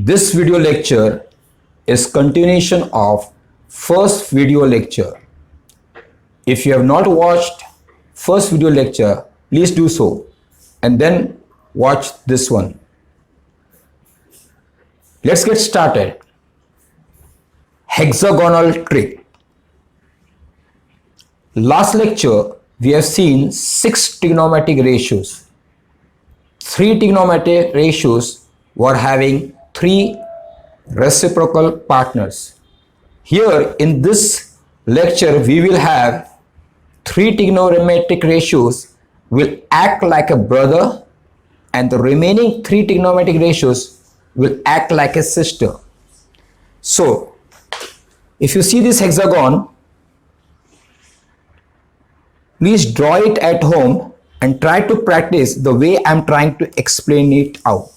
This video lecture is continuation of first video lecture. If you have not watched first video lecture, please do so and then watch this one. Let's get started. Hexagonal trick. Last lecture we have seen 6 trigonometric ratios. 3 trigonometric ratios were having 3 reciprocal partners. Here in this lecture we will have 3 trigonometric ratios will act like a brother and the remaining 3 trigonometric ratios will act like a sister. So if you see this hexagon, please draw it at home and try to practice the way I am trying to explain it out.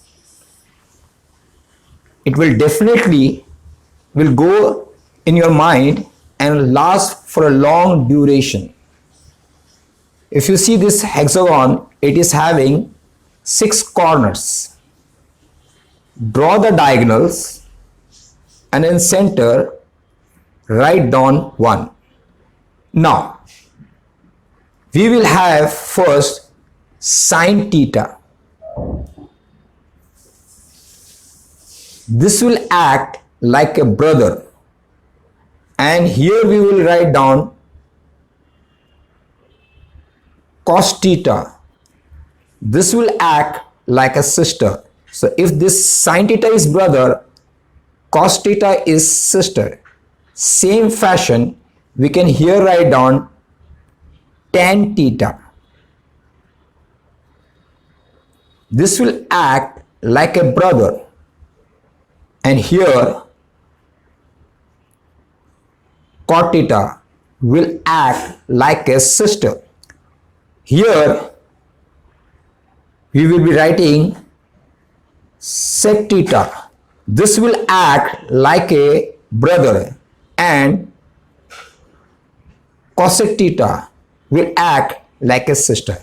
It will definitely go in your mind and last for a long duration. If you see this hexagon, it is having 6 corners. Draw the diagonals and in center write down 1. Now we will have first sine theta. This will act like a brother and here we will write down cos theta. This will act like a sister. So if this sine theta is brother, cos theta is sister. Same fashion we can here write down tan theta. This will act like a brother and here cot theta will act like a sister. Here we will be writing sec theta. This will act like a brother and cosec theta will act like a sister.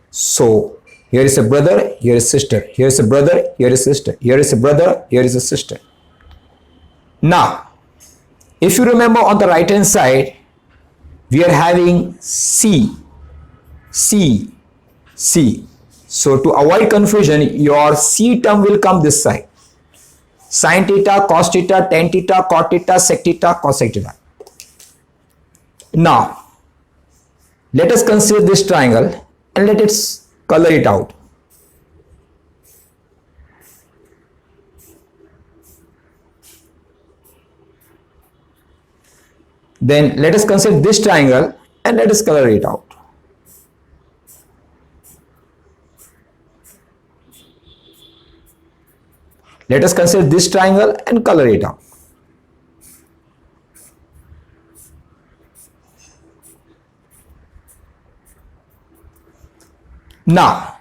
So here is a brother, here is sister, here is a brother, here is sister, here is a brother, here is a sister. Now if you remember on the right hand side we are having C. So to avoid confusion, your C term will come this side. Sin theta, cos theta, tan theta, cot theta, sec theta, cosec theta. Now let us consider this triangle and let us color it out. Then let us consider this triangle and let us color it out. Let us consider this triangle and color it out. Now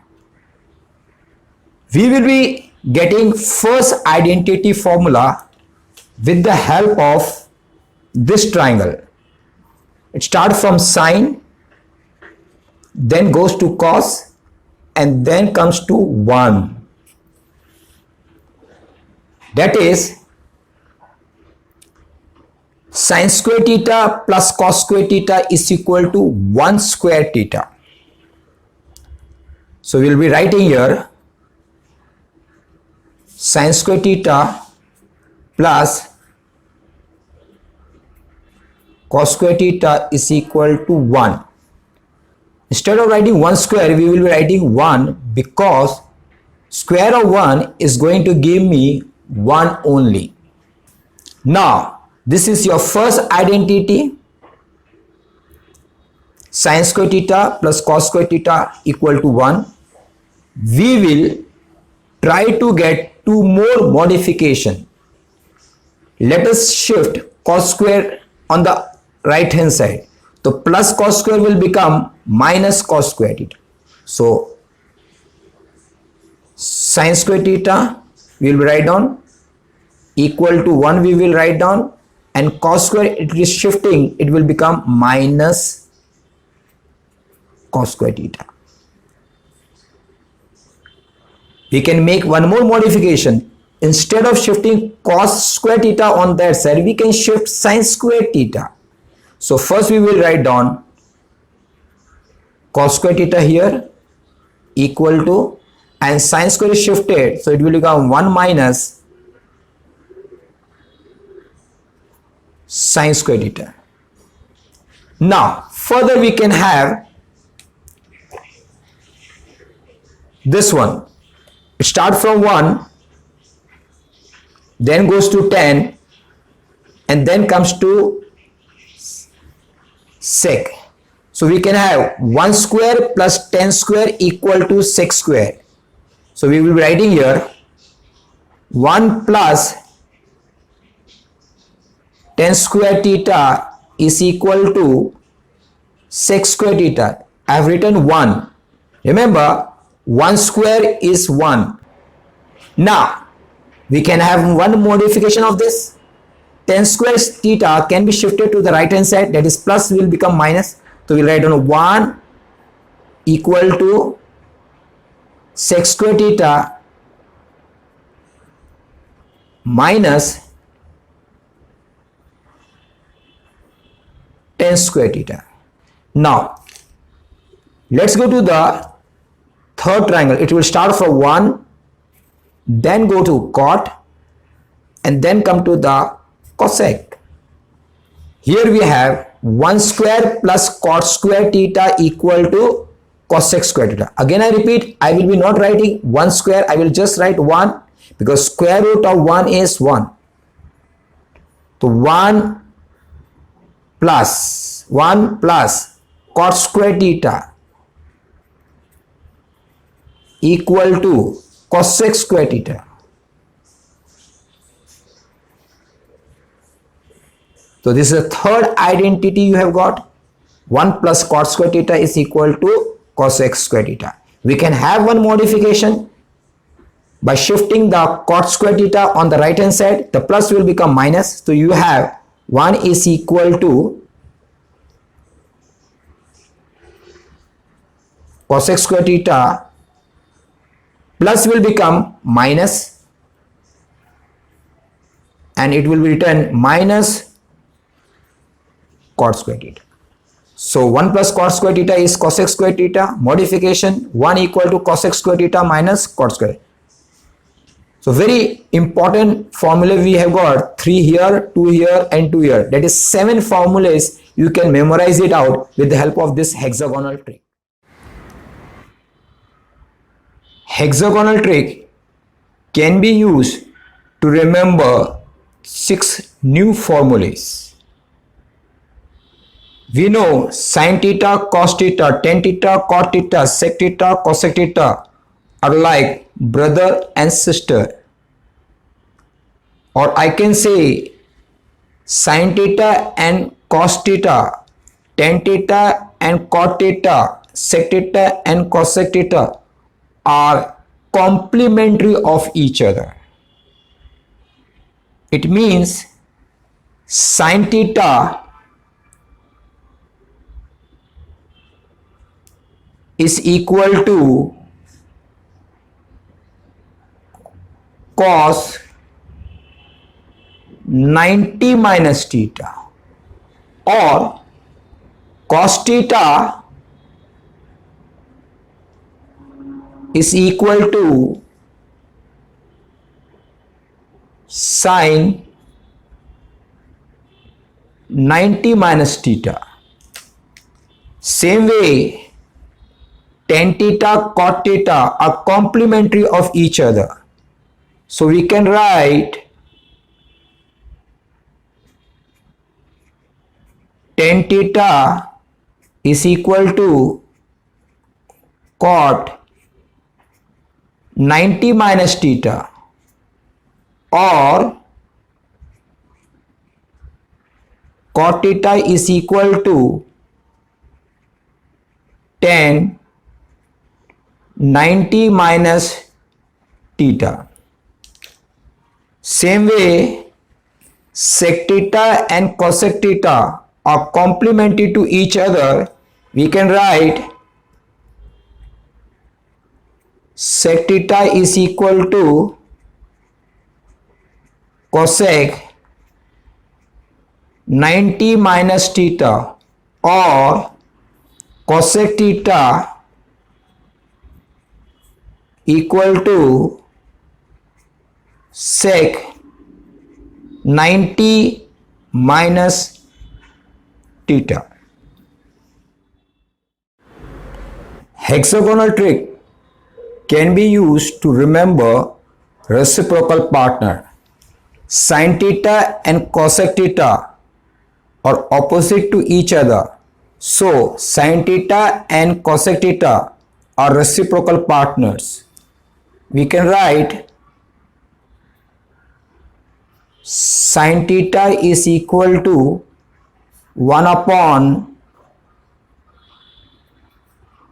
we will be getting first identity formula with the help of this triangle. It starts from sine, then goes to cos and then comes to 1. That is sine square theta plus cos square theta is equal to 1 square theta. So we will be writing here sine square theta plus cos square theta is equal to 1. Instead of writing 1 square, we will be writing 1 because square of 1 is going to give me 1 only. Now this is your first identity, sine square theta plus cos square theta equal to 1. We will try to get 2 more modification. Let us shift cos square on the right hand side. So plus cos square will become minus cos square theta. So sine square theta we will write down equal to 1 we will write down and cos square it is shifting, it will become minus cos square theta. We can make one more modification. instead of shifting cos square theta on that side, we can shift sin square theta. So first we will write down cos square theta here equal to, and sin square is shifted, so it will become 1 minus sin square theta. Now further we can have this one. Start from 1, then goes to 10, and then comes to sec. So we can have 1 square plus 10 square equal to sec square. So we will be writing here 1 plus 10 square theta is equal to sec square theta. I have written 1. Remember, 1 square is 1. Now we can have one modification of this. 10 square theta can be shifted to the right hand side, that is plus will become minus. So we will write down 1 equal to sec square theta minus 10 square theta. Now let's go to the third triangle. It will start from 1, then go to cot, and then come to the cosec. Here we have 1 square plus cot square theta equal to cosec square theta. Again I repeat, I will be not writing 1 square, I will just write 1, because square root of 1 is 1. So 1 plus cot square theta equal to cosec square theta. So this is the third identity you have got. 1 plus cot square theta is equal to cosec square theta. We can have one modification by shifting the cot square theta on the right hand side. The plus will become minus. So you have 1 is equal to cosec square theta, plus will become minus, and it will be written minus cot square theta. So 1 plus cot square theta is cosec square theta. Modification 1 equal to cosec square theta minus cot square. So very important formula we have got, 3 here, 2 here and 2 here. That is 7 formulas. You can memorize it out with the help of this hexagonal trick. Hexagonal trick can be used to remember 6 new formulas. We know sin theta, cos theta, tan theta, cot theta, sec theta, cosec theta are like brother and sister. Or I can say sin theta and cos theta, tan theta and cot theta, sec theta and cosec theta are complementary of each other. It means sin theta is equal to cos 90 minus theta, or cos theta is equal to sin 90 minus theta. Same way, tan theta, cot theta are complementary of each other. So we can write tan theta is equal to cot 90 minus theta, or cot theta is equal to tan 90 minus theta. Same way, sec theta and cosec theta are complementary to each other. We can write sec theta is equal to cosec 90 minus theta or cosec theta equal to sec 90 minus theta. Hexagonal trick can be used to remember reciprocal partner. Sin theta and cosec theta are opposite to each other. So sin theta and cosec theta are reciprocal partners. We can write sin theta is equal to 1 upon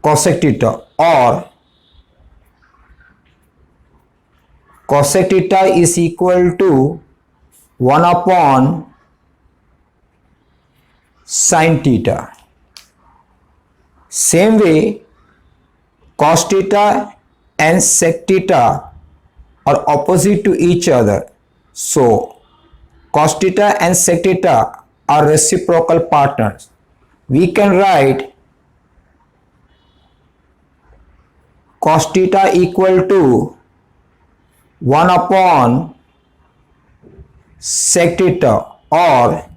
cosec theta, or cosec theta is equal to 1 upon sin theta. Same way, cos theta and sec theta are opposite to each other. So cos theta and sec theta are reciprocal partners. We can write cos theta equal to 1 upon sec theta, or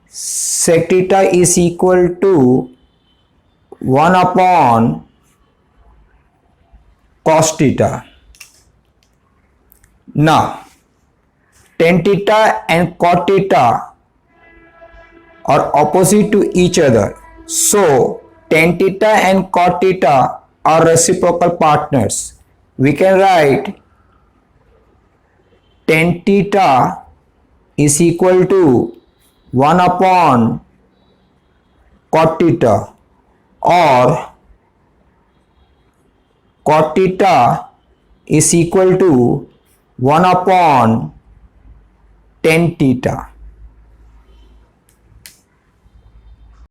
sec theta is equal to 1 upon cos theta. Now tan theta and cot theta are opposite to each other. So tan theta and cot theta are reciprocal partners. We can write tan theta is equal to 1 upon cot theta, or cot theta is equal to 1 upon tan theta.